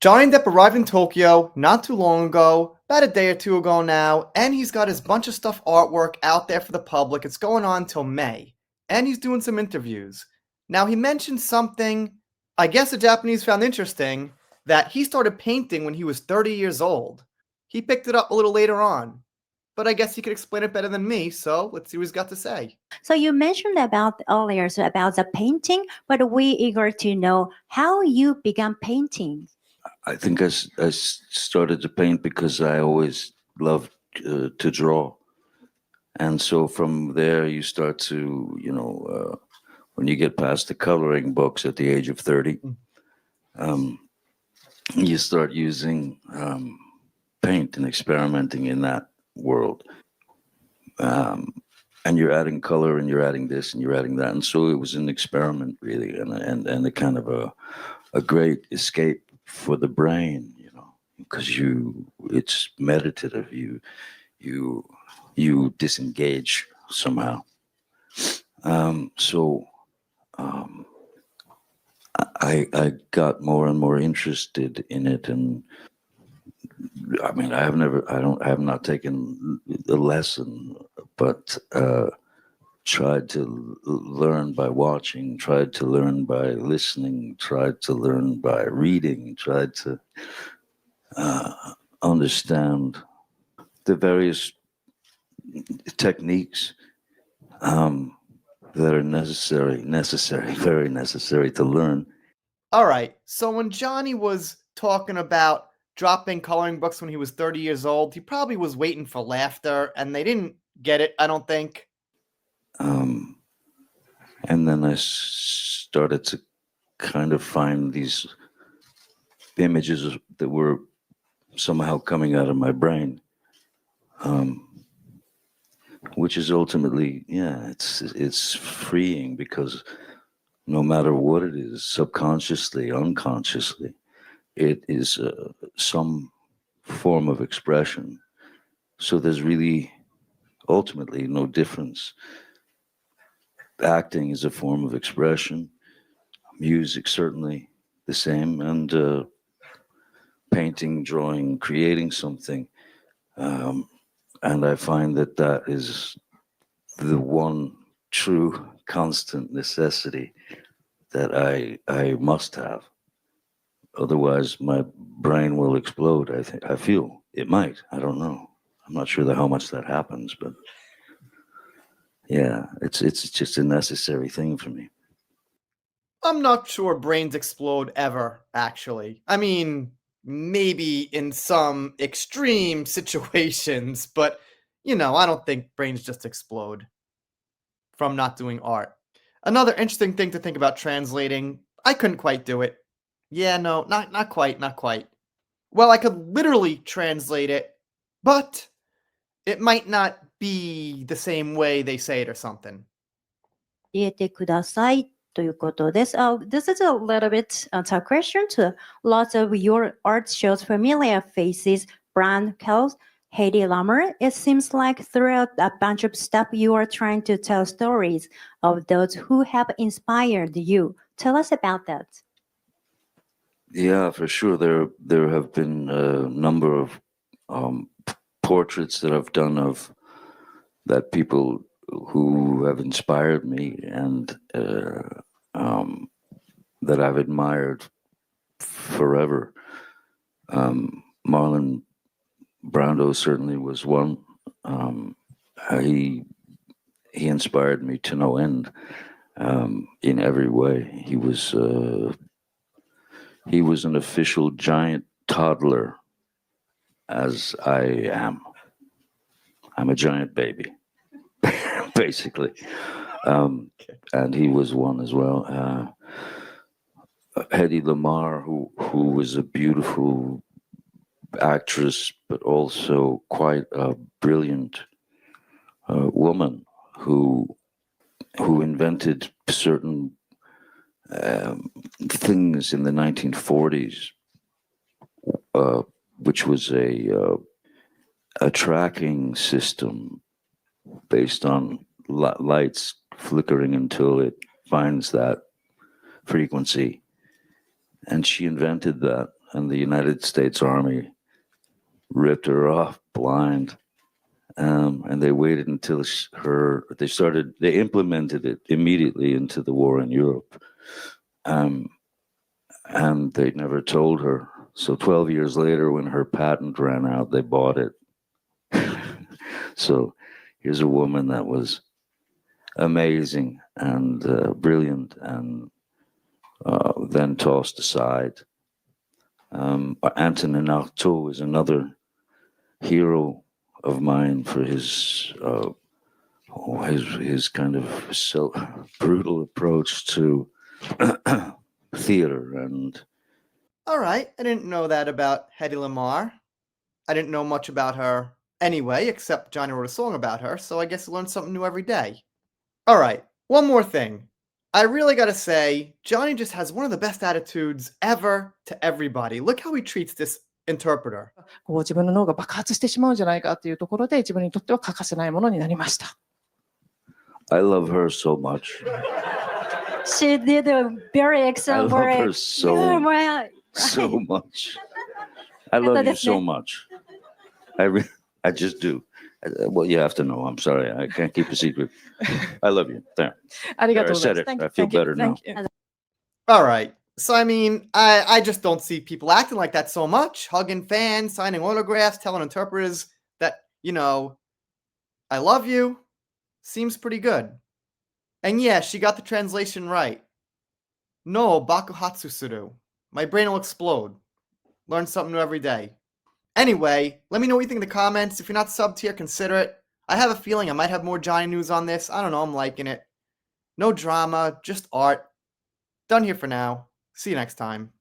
Johnny Depp arrived in Tokyo not too long ago, about a day or two ago now, and he's got his bunch of stuff artwork out there for the public. It's going on till May, and he's doing some interviews. Now, he mentioned something I guess the Japanese found interesting, that he started painting when he was 30 years old. He picked it up a little later on, but I guess he could explain it better than me, so let's see what he's got to say. So you mentioned about earlier about the painting, but we eager to know how you began painting. I think I started to paint because I always loved to draw. And so from there, you start to, when you get past the coloring books at the age of 30, you start using paint and experimenting in that world. And you're adding color and you're adding this and you're adding that. And so it was an experiment, really, and a kind of a great escape for the brain, because it's meditative. You disengage somehow. I got more and more interested in it, and I mean, I have not taken a lesson, but tried to learn by watching, tried to learn by listening, tried to learn by reading, tried to understand the various techniques that are necessary, very necessary to learn. All right, so when Johnny was talking about dropping coloring books when he was 30 years old, he probably was waiting for laughter, and they didn't get it, I don't think. And then I started to kind of find these images that were somehow coming out of my brain, which is ultimately, it's freeing, because no matter what it is, subconsciously, unconsciously, it is some form of expression. So there's really ultimately no difference. Acting is a form of expression, music certainly the same, and painting, drawing, creating something. And I find that is the one true constant necessity that I must have. Otherwise, my brain will explode. I feel it might. I don't know. I'm not sure how much that happens, but yeah, it's just a necessary thing for me. I'm not sure brains explode ever, actually. I mean, maybe in some extreme situations, but, I don't think brains just explode from not doing art. Another interesting thing to think about translating, I couldn't quite do it. Yeah, no, not quite. Well, I could literally translate it, but it might not be the same way they say it or something. 教えてくださいということです。This is a little bit tough question to lots of your art shows familiar faces, Brian Kells, Heidi Lamar. It seems like throughout a bunch of stuff you are trying to tell stories of those who have inspired you. Tell us about that. Yeah, for sure. There have been a number of portraits that I've done of that people who have inspired me, and that I've admired forever. Marlon Brando certainly was one. He inspired me to no end, in every way. He was an official giant toddler, as I am. I'm a giant baby, basically. And he was one as well. Hedy Lamarr, who was a beautiful actress, but also quite a brilliant woman who invented certain things in the 1940s, which was a tracking system based on lights flickering until it finds that frequency. And she invented that and the United States Army ripped her off blind. And they waited until they implemented it immediately into the war in Europe. And they never told her. So 12 years later, when her patent ran out, they bought it. So here's a woman that was amazing and brilliant, and then tossed aside. Antonin Artaud is another hero of mine for his kind of brutal approach to theater. And All right, I didn't know that about Hedy Lamarr. I didn't know much about her anyway, except Johnny wrote a song about her, so I guess I learn something new every day. All right, one more thing. I really gotta say, Johnny just has one of the best attitudes ever to everybody. Look how he treats this interpreter. こう自分の脳が爆発してしまうんじゃないかっていうところで自分にとっては欠かせないものになりました。I love her so much. She did a very I excellent love work. her so much. I love you so much. I just do. Well, you have to know. I'm sorry. I can't keep a secret. I love you. There. ありがとう I ござい said ます。 it. I feel better now. All right, so I mean, I just don't see people acting like that so much. Hugging fans, signing autographs, telling interpreters that, I love you. Seems pretty good. And yeah, she got the translation right. No, bakuhatsu suru. My brain will explode. Learn something new every day. Anyway, let me know what you think in the comments. If you're not subbed here, consider it. I have a feeling I might have more Johnny news on this. I don't know, I'm liking it. No drama, just art. Done here for now. See you next time.